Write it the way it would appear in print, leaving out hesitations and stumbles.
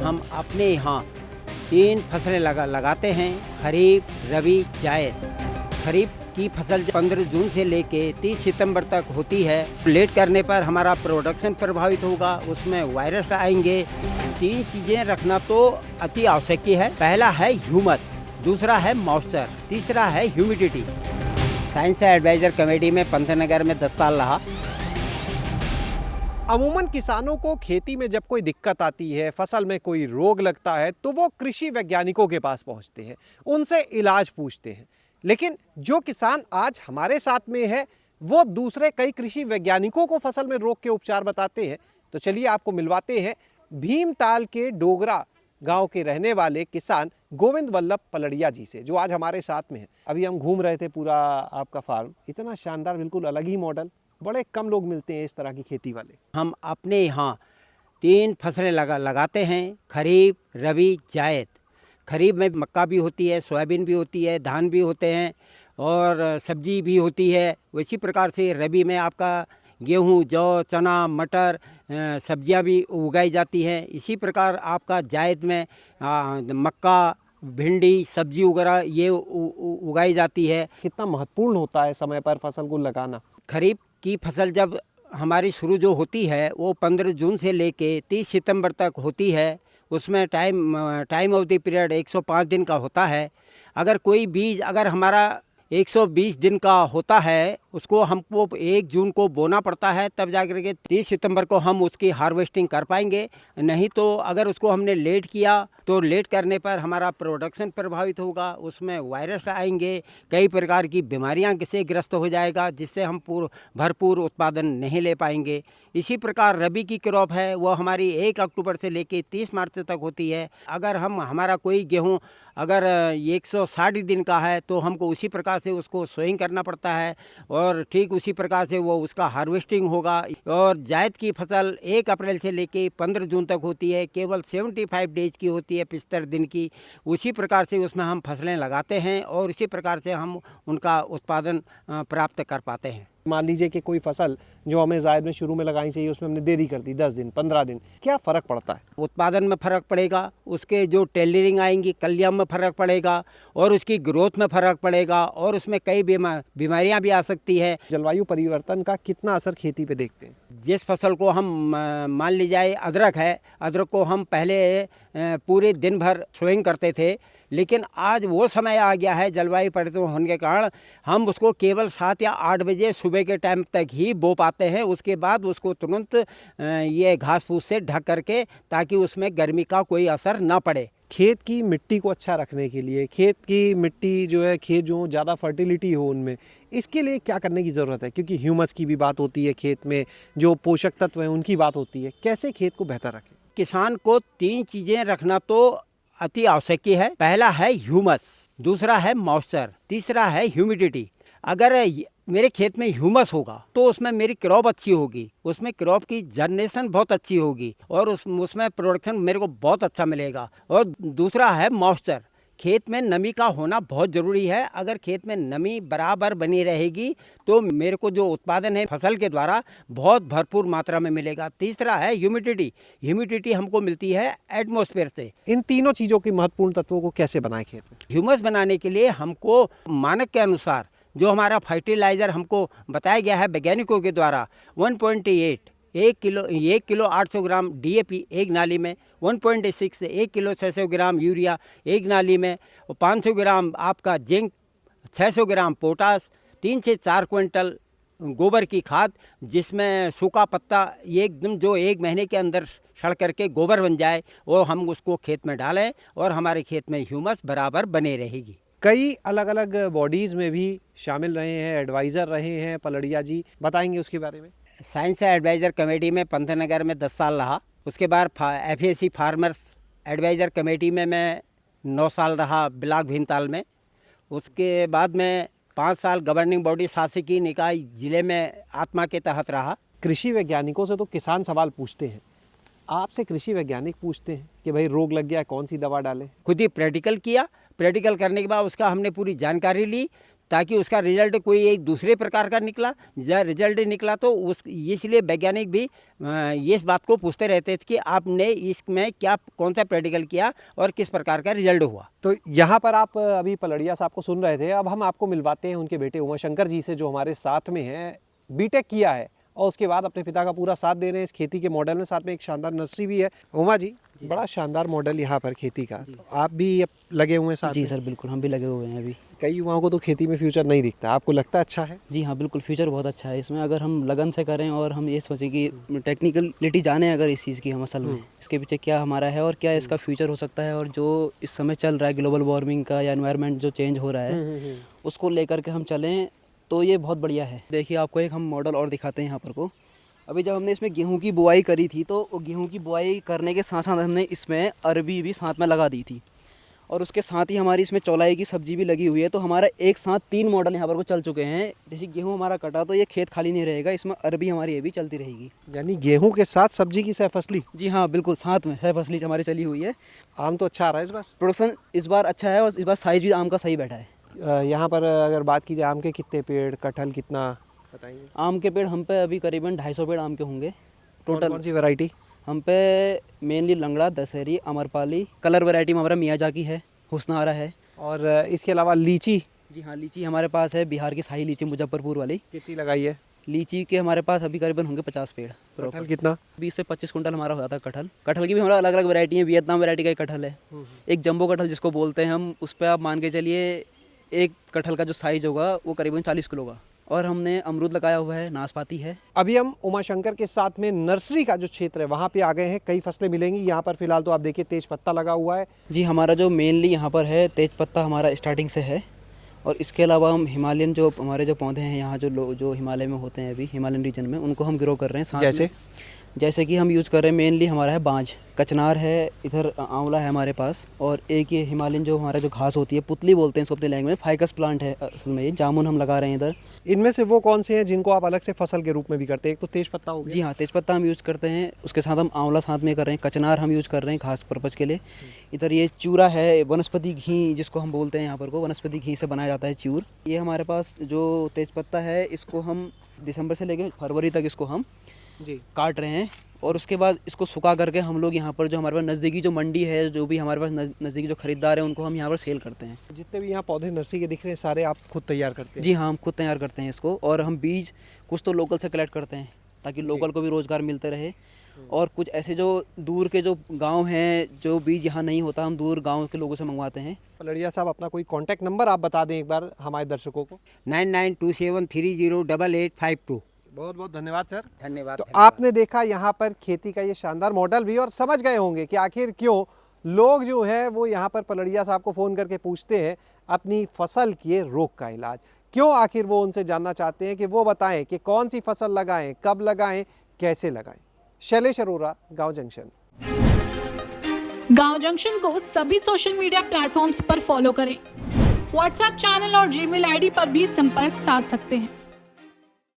हम अपने यहाँ 3 फसलें लगाते हैं, खरीफ, रबी, जायद। खरीफ की फसल 15 जून से लेके 30 सितंबर तक होती है। लेट करने पर हमारा प्रोडक्शन प्रभावित होगा, उसमें वायरस आएंगे। 3 चीज़ें रखना तो अति आवश्यक है। पहला है ह्यूमस, दूसरा है मॉइस्चर, तीसरा है ह्यूमिडिटी। साइंस एडवाइजर कमेटी में पंतनगर में 10 साल रहा। अमूमन किसानों को खेती में जब कोई दिक्कत आती है, फसल में कोई रोग लगता है, तो वो कृषि वैज्ञानिकों के पास पहुंचते हैं, उनसे इलाज पूछते हैं। लेकिन जो किसान आज हमारे साथ में है, वो दूसरे कई कृषि वैज्ञानिकों को फसल में रोग के उपचार बताते हैं। तो चलिए आपको मिलवाते हैं भीमताल के डोगरा गांव के रहने वाले किसान गोविंद वल्लभ पलड़िया जी से, जो आज हमारे साथ में है। अभी हम घूम रहे थे पूरा आपका फार्म, इतना शानदार, बिल्कुल अलग ही मॉडल। बड़े कम लोग मिलते हैं इस तरह की खेती वाले। हम अपने यहाँ 3 फसलें लगाते हैं, खरीफ, रबी, जायद। खरीफ में मक्का भी होती है, सोयाबीन भी होती है, धान भी होते हैं और सब्जी भी होती है। उसी प्रकार से रबी में आपका गेहूँ, जौ, चना, मटर, सब्जियां भी उगाई जाती हैं। इसी प्रकार आपका जायद में मक्का, भिंडी, सब्जी वगैरह ये उगाई जाती है। कितना महत्वपूर्ण होता है समय पर फसल को लगाना? खरीफ की फसल जब हमारी शुरू जो होती है वो 15 जून से लेके 30 सितंबर तक होती है। उसमें टाइम ऑफ द पीरियड 105 दिन का होता है। अगर कोई बीज अगर हमारा 120 दिन का होता है, उसको हमको 1 जून को बोना पड़ता है, तब जाकर के 30 सितंबर को हम उसकी हार्वेस्टिंग कर पाएंगे। नहीं तो अगर उसको हमने लेट किया तो लेट करने पर हमारा प्रोडक्शन प्रभावित होगा, उसमें वायरस आएंगे, कई प्रकार की बीमारियां से ग्रस्त हो जाएगा, जिससे हम भरपूर उत्पादन नहीं ले पाएंगे। इसी प्रकार रबी की क्रॉप है, वो हमारी 1 अक्टूबर से लेके 30 मार्च तक होती है। अगर हमारा कोई गेहूँ अगर 160 दिन का है तो हमको उसी प्रकार से उसको सोइंग करना पड़ता है और ठीक उसी प्रकार से वो उसका हार्वेस्टिंग होगा। और जायद की फसल 1 अप्रैल से लेके 15 जून तक होती है, केवल 75 डेज की होती है, 75 दिन की। उसी प्रकार से उसमें हम फसलें लगाते हैं और इसी प्रकार से हम उनका उत्पादन प्राप्त कर पाते हैं। मान लीजिए कि कोई फसल जो हमें जायद में शुरू में लगानी चाहिए, उसमें हमने देरी कर दी 10 दिन 15 दिन, क्या फ़र्क पड़ता है? उत्पादन में फ़र्क पड़ेगा, उसके जो टेलरिंग आएंगी कलियां में फ़र्क पड़ेगा और उसकी ग्रोथ में फ़र्क पड़ेगा और उसमें कई बीमारियां भी आ सकती है। जलवायु परिवर्तन का कितना असर खेती पे देखते हैं? जिस फसल को हम मान ली जाए अदरक है, अदरक को हम पहले पूरे दिन भर सोइंग करते थे, लेकिन आज वो समय आ गया है जलवायु परिवर्तन होने के कारण हम उसको केवल 7 या 8 बजे सुबह के टाइम तक ही बो पाते हैं। उसके बाद उसको तुरंत ये घास फूस से ढक करके, ताकि उसमें गर्मी का कोई असर ना पड़े। खेत की मिट्टी को अच्छा रखने के लिए, खेत की मिट्टी जो है, खेत जो ज़्यादा फर्टिलिटी हो उनमें, इसके लिए क्या करने की ज़रूरत है? क्योंकि ह्यूमस की भी बात होती है, खेत में जो पोषक तत्व हैं उनकी बात होती है। कैसे खेत को बेहतर रखें? किसान को 3 चीज़ें रखना तो अति आवश्यक है। पहला है ह्यूमस, दूसरा है मॉइस्चर, तीसरा है ह्यूमिडिटी। अगर मेरे खेत में ह्यूमस होगा तो उसमें मेरी क्रॉप अच्छी होगी, उसमें क्रॉप की जनरेशन बहुत अच्छी होगी और उसमें प्रोडक्शन मेरे को बहुत अच्छा मिलेगा। और दूसरा है मॉइस्चर, खेत में नमी का होना बहुत ज़रूरी है। अगर खेत में नमी बराबर बनी रहेगी तो मेरे को जो उत्पादन है फसल के द्वारा बहुत भरपूर मात्रा में मिलेगा। तीसरा है ह्यूमिडिटी, ह्यूमिडिटी हमको मिलती है एटमॉस्फेयर से। इन तीनों चीज़ों की महत्वपूर्ण तत्वों को कैसे बनाएं खेत में? ह्यूमस बनाने के लिए हमको मानक के अनुसार जो हमारा फर्टिलाइज़र हमको बताया गया है वैज्ञानिकों के द्वारा, 1.8 1 किलो 800 ग्राम DAP एक नाली में, 1.6 1 किलो 600 ग्राम यूरिया एक नाली में, और 500 ग्राम आपका जिंक, 600 ग्राम पोटास, 3 से 4 क्विंटल गोबर की खाद, जिसमें सूखा पत्ता एकदम जो 1 महीने के अंदर सड़ करके गोबर बन जाए, और हम उसको खेत में डालें और हमारे खेत में ह्यूमस बराबर बने रहेगी। कई अलग अलग बॉडीज़ में भी शामिल रहे हैं, एडवाइज़र रहे हैं पलड़िया जी, बताएंगे उसके बारे में? साइंस एडवाइज़र कमेटी में पंतनगर में 10 साल रहा। उसके बाद FAC फार्मर्स एडवाइज़र कमेटी में मैं 9 साल रहा ब्लॉक भीमताल में। उसके बाद में 5 साल गवर्निंग बॉडी शासकीय निकाय जिले में आत्मा के तहत रहा। कृषि वैज्ञानिकों से तो किसान सवाल पूछते हैं, आपसे कृषि वैज्ञानिक पूछते हैं कि भाई रोग लग गया, कौन सी दवा डालें? खुद ही प्रैक्टिकल किया, प्रैक्टिकल करने के बाद उसका हमने पूरी जानकारी ली, ताकि उसका रिजल्ट कोई एक दूसरे प्रकार का निकला, या रिजल्ट निकला तो उस इसलिए वैज्ञानिक भी ये इस बात को पूछते रहते थे कि आपने इसमें क्या कौन सा प्रैक्टिकल किया और किस प्रकार का रिजल्ट हुआ। तो यहाँ पर आप अभी पलड़िया साहब को सुन रहे थे, अब हम आपको मिलवाते हैं उनके बेटे उमाशंकर जी से, जो हमारे साथ में हैं, बीटेक किया है और उसके बाद अपने पिता का पूरा साथ दे रहे हैं इस खेती के मॉडल में। साथ में एक शानदार नर्सरी भी है। उमा जी, बड़ा शानदार मॉडल यहाँ पर खेती का, तो आप भी अब लगे हुए हैं साथ जी में? सर बिल्कुल, हम भी लगे हुए हैं अभी। कई युवाओं को तो खेती में फ्यूचर नहीं दिखता, आपको लगता अच्छा है? जी हाँ बिल्कुल, फ्यूचर बहुत अच्छा है इसमें, अगर हम लगन से करें और हम ये सोचें कि टेक्निकलिटी जाने अगर इस चीज़ की हम असल में इसके पीछे क्या हमारा है और क्या इसका फ्यूचर हो सकता है, और जो इस समय चल रहा है ग्लोबल वार्मिंग का या एनवायरनमेंट जो चेंज हो रहा है उसको लेकर के हम चलें तो ये बहुत बढ़िया है। देखिए आपको एक हम मॉडल और दिखाते हैं यहाँ पर को। अभी जब हमने इसमें गेहूं की बुआई करी थी तो गेहूं की बुआई करने के साथ साथ हमने इसमें अरबी भी साथ में लगा दी थी, और उसके साथ ही हमारी इसमें चौलाई की सब्जी भी लगी हुई है। तो हमारा एक साथ 3 मॉडल यहाँ पर को चल चुके हैं। जैसे गेहूं हमारा कटा तो ये खेत खाली नहीं रहेगा, इसमें अरबी हमारी ये भी चलती रहेगी। यानी गेहूं के साथ सब्जी की सहफसली? जी हाँ बिल्कुल, साथ में सहफसली हमारी चली हुई है। आम तो अच्छा आ रहा है इस बार? प्रोडक्शन इस बार अच्छा है और इस बार साइज़ भी आम का सही बैठा है। यहाँ पर अगर बात की जाए आम के कितने पेड़, कटहल कितना बताएंगे? आम के पेड़ हम पे अभी करीबन 250 पेड़ आम के होंगे टोटल। कौन सी वैरायटी? हम पे मेनली लंगड़ा, दशहरी, अमरपाली, कलर वैरायटी में हमारा मियाजाकी है, हुस्नारा है। और इसके अलावा लीची? जी हाँ, लीची हमारे पास है बिहार की शाही लीची मुजफ्फरपुर वाली। कितनी लगाई है? लीची के हमारे पास अभी करीबन होंगे 50 पेड़। कटहल कितना? 20 से 25 कुंटल हमारा हो जाता है कटहल। कटहल की भी हमारा अलग अलग वैरायटी है। वियतनाम वैरायटी का एक कटहल है, एक जंबो कटहल जिसको बोलते हैं हम, उस पर आप मान के चलिए एक कटहल का जो साइज़ होगा वो करीबन 40 किलो का। और हमने अमरूद लगाया हुआ है, नाशपाती है। अभी हम उमाशंकर के साथ में नर्सरी का जो क्षेत्र है वहाँ पे आ गए हैं। कई फसलें मिलेंगी यहाँ पर। फिलहाल तो आप देखिए तेज पत्ता लगा हुआ है। जी हमारा जो मेनली यहाँ पर है तेज पत्ता हमारा स्टार्टिंग से है, और इसके अलावा हम हिमालयन जो हमारे जो पौधे हैं यहाँ जो हिमालय में होते हैं अभी हिमालयन रीजन में, उनको हम ग्रो कर रहे हैं साथ में। जैसे कि हम यूज़ कर रहे हैं मेनली हमारा है बांज, कचनार है, इधर आंवला है हमारे पास, और एक ये हिमालयन जो हमारा जो घास होती है पुतली बोलते हैं इसको अपने लैंग्वेज में, फाइकस प्लांट है असल में। ये जामुन हम लगा रहे हैं इधर। इनमें से वो कौन से हैं जिनको आप अलग से फसल के रूप में भी करते हैं? एक तो तेज पत्ता हो गया। जी हाँ, तेज़पत्ता हम यूज़ करते हैं, उसके साथ हम आंवला साथ में कर रहे हैं, कचनार हम यूज़ कर रहे हैं घास पर्पज़ के लिए। इधर ये चूरा है, वनस्पति घी जिसको हम बोलते हैं यहाँ पर को, वनस्पति घी से बनाया जाता है चूर। ये हमारे पास जो तेज़पत्ता है इसको हम दिसंबर से लेकर फरवरी तक इसको हम जी काट रहे हैं, और उसके बाद इसको सुखा करके हम लोग यहाँ पर जो हमारे पास नज़दीकी जो मंडी है, जो भी हमारे पास नज़दीकी जो खरीदार है उनको हम यहाँ पर सेल करते हैं। जितने भी यहाँ पौधे नर्सरी के दिख रहे हैं सारे आप खुद तैयार करते हैं? जी हाँ, हम खुद तैयार करते हैं इसको, और हम बीज कुछ तो लोकल से कलेक्ट करते हैं ताकि लोकल को भी रोज़गार मिलते रहे, और कुछ ऐसे जो दूर के जो गांव हैं जो बीज यहाँ नहीं होता, हम दूर गांव के लोगों से मंगवाते हैं। पलड़िया साहब, अपना कोई कांटेक्ट नंबर आप बता दें एक बार हमारे दर्शकों को। 9927308852। बहुत बहुत धन्यवाद सर। धन्यवाद। तो आपने देखा यहाँ पर खेती का ये शानदार मॉडल भी, और समझ गए होंगे कि आखिर क्यों लोग जो है वो यहाँ पर पलड़िया साहब को फ़ोन करके पूछते हैं अपनी फसल के रोग का इलाज। क्यों आखिर वो उनसे जानना चाहते हैं कि वो बताएं कि कौन सी फसल लगाएं, कब लगाएं, कैसे लगाएं। शैलेश अरोरा, गांव जंक्शन। गांव जंक्शन को सभी सोशल मीडिया प्लेटफॉर्म्स पर फॉलो करें। व्हाट्सएप चैनल और जीमेल आईडी पर भी संपर्क साध सकते हैं।